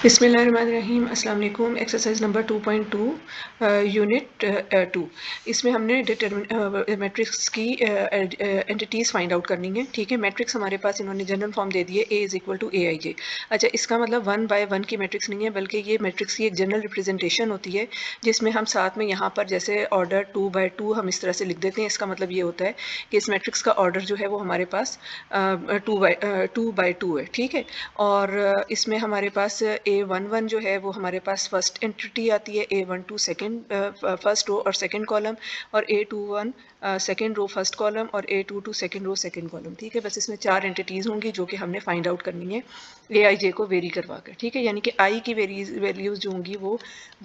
बिस्मिल्लाहिर्रहमानिर्रहीम अस्सलाम वालेकुम। Exercise number 2.2 unit 2। इसमें हमने मैट्रिक्स की एंटिटीज़ फाइंड आउट करनी है। ठीक है, मैट्रिक्स हमारे पास इन्होंने जनरल फॉर्म दे दी है ए is equal to A I जे। अच्छा, इसका मतलब 1 बाय 1 की मैट्रिक्स नहीं है, बल्कि ये मैट्रिक्स की एक जनरल रिप्रेजेंटेशन होती है, जिसमें हम साथ में यहाँ पर जैसे ऑर्डर 2 बाय 2 हम इस तरह से लिख देते हैं। इसका मतलब ये होता है कि इस मैट्रिक्स का ऑर्डर जो है वो हमारे पास 2 बाय 2 है। ठीक है, और इसमें हमारे पास A11 जो है वो हमारे पास फर्स्ट एंटिटी आती है, A12 सेकंड फर्स्ट रो और सेकंड कॉलम, और A21 second row first column, और A22 second row second column. ठीक है, बस इसमें 4 एंटिटीज़ होंगी जो कि हमने फाइंड आउट करनी है ए आई जे को वेरी करवा कर। ठीक है, यानी कि आई की वैल्यूज़ जो होंगी वो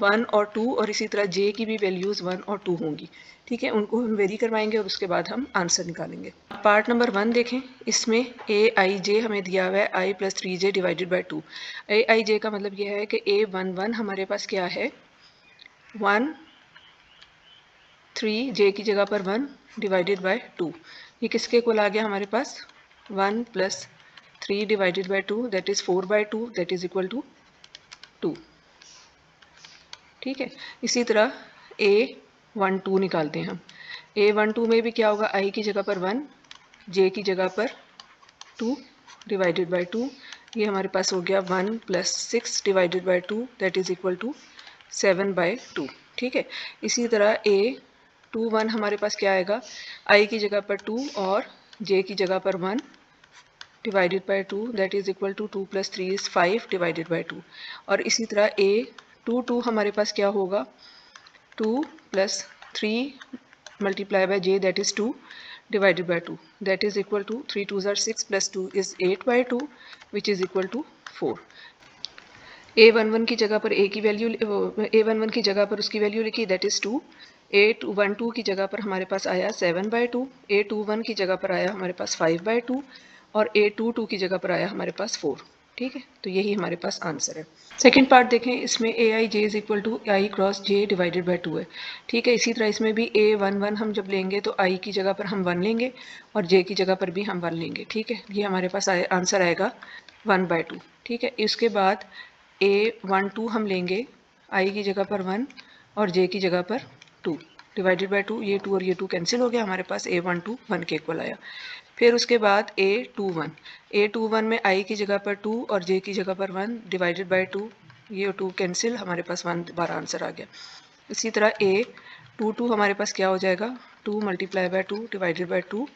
1 और 2, और इसी तरह जे की भी वैल्यूज़ 1 और 2 होंगी। ठीक है, उनको हम वेरी करवाएंगे और उसके बाद हम आंसर निकालेंगे। पार्ट नंबर 1 देखें। इसमें ए आई जे हमें दिया हुआ है आई plus 3 J divided by 2। A I जे का मतलब यह है कि A11 हमारे पास क्या है, 1 3 जे की जगह पर 1 डिवाइडेड बाय 2। ये किसके इक्वल आ गया हमारे पास, 1 plus 3 divided by 2 that is 4 by 2 that is equal to 2। ठीक है, इसी तरह A12 निकालते हैं हम। A12 में भी क्या होगा, आई की जगह पर 1, जे की जगह पर 2 डिवाइडेड बाय 2। ये हमारे पास हो गया 1 plus 6 divided by 2 that is equal to 7 by 2। ठीक है, इसी तरह A21 हमारे पास क्या आएगा, आई की जगह पर 2 और जे की जगह पर 1 divided by 2 that is equal to 2 plus 3 is 5 divided by 2। और इसी तरह A22 हमारे पास क्या होगा, 2 plus 3 multiply by j that is 2 divided by 2 that is equal to 3 2s are 6 plus 2 is 8 by 2 which is equal to 4। A11 की जगह पर a की वैल्यू, A11 की जगह पर उसकी वैल्यू लिखी दैट इज 2। A12 की जगह पर हमारे पास आया 7 बाई 2, A21 की जगह पर आया हमारे पास 5 बाई 2, और A22 की जगह पर आया हमारे पास 4। ठीक है, तो यही हमारे पास आंसर है। सेकंड पार्ट देखें। इसमें A I J is equal to I cross J divided by 2 है। ठीक है, इसी तरह इसमें भी A11 हम जब लेंगे तो आई की जगह पर हम 1 लेंगे और जे की जगह पर भी हम 1 लेंगे। ठीक है, ये हमारे पास आंसर आएगा 1 बाई 2। ठीक है, इसके बाद A12 हम लेंगे, आई की जगह पर 1 और जे की जगह पर 2 डिवाइडेड बाई 2। ये 2 और ये 2 कैंसिल हो गया, हमारे पास A12 1 के इक्वल आया। फिर उसके बाद A21 में आई की जगह पर 2 और जे की जगह पर 1 डिवाइडेड बाई 2। ये 2 कैंसिल, हमारे पास 1 दोबारा आंसर आ गया। इसी तरह A22 हमारे पास क्या हो जाएगा, 2 multiply by 2 divided by 2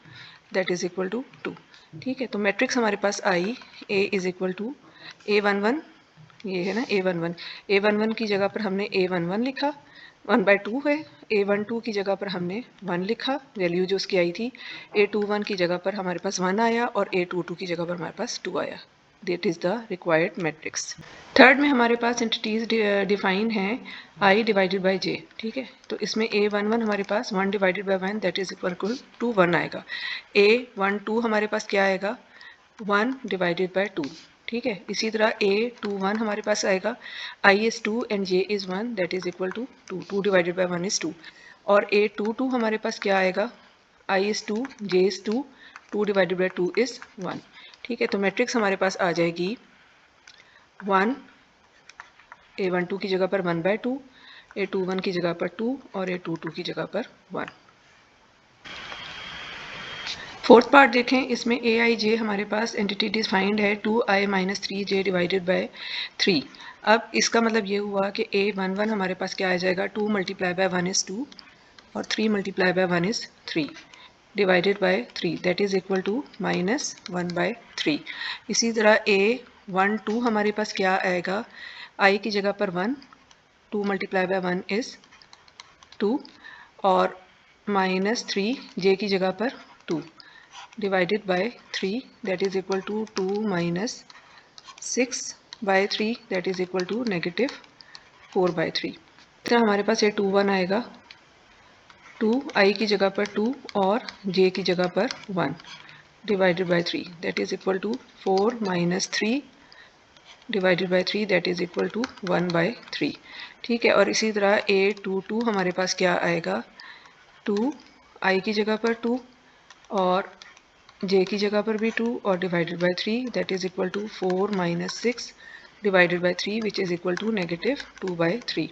that is equal to 2। ठीक है, तो मैट्रिक्स हमारे पास I A is equal to A11, ये है ना A11 की जगह पर हमने A11 लिखा, 1 बाई 2 है। A12 की जगह पर हमने 1 लिखा, वैल्यू जो उसकी आई थी। A21 की जगह पर हमारे पास 1 आया और A22 की जगह पर हमारे पास 2 आया। That is the required matrix. Third में हमारे पास एंटिटीज डिफाइन है आई डिवाइडेड बाई जे। ठीक है, तो इसमें A11 हमारे पास 1 divided by 1 that is equal to 1 आएगा। A12 हमारे पास क्या आएगा, 1 डिवाइडेड बाई 2। ठीक है, इसी तरह A21 हमारे पास आएगा I is 2 and J is 1 that is equal to 2, 2 divided by 1 is 2। और A22 हमारे पास क्या आएगा, I is 2 J is 2, 2 divided by 2 is 1। ठीक है, तो मैट्रिक्स हमारे पास आ जाएगी 1, A12 की जगह पर 1 बाई 2, A21 की जगह पर 2 और A22 की जगह पर 1। फोर्थ पार्ट देखें। इसमें ए आई जे हमारे पास एंटिटी डिफाइंड है 2i minus 3j divided by 3। अब इसका मतलब ये हुआ कि A11 हमारे पास क्या आ जाएगा, 2 मल्टीप्लाई बाय 1 इज़ 2 और 3 multiply by 1 is 3 divided by 3 that is equal to minus 1 by 3। इसी तरह A12 हमारे पास क्या आएगा, i की जगह पर 1, 2 मल्टीप्लाई बाय 1 इज़ 2 और माइनस 3 j की जगह पर 2 divided by 3 that is equal to 2 minus 6 by 3 that is equal to negative 4 by 3। तो हमारे पास ये 2 1 आएगा, 2 i की जगह पर 2 और j की जगह पर 1 divided by 3 that is equal to 4 minus 3 divided by 3 that is equal to 1 by 3। ठीक है, और इसी तरह A22 हमारे पास क्या आएगा, 2 i की जगह पर 2 और j की जगह पर भी 2 और divided by 3 that is equal to 4 minus 6 divided by 3 which is equal to -2/3।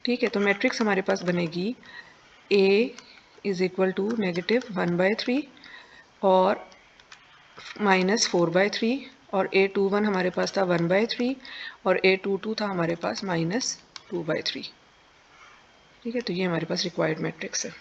ठीक है, तो मैट्रिक्स हमारे पास बनेगी A इज़ इक्वल टू -1/3 और -4/3 और A21 हमारे पास था 1/3 और A22 था हमारे पास -2/3। ठीक है, तो ये हमारे पास रिक्वायर्ड मैट्रिक्स है।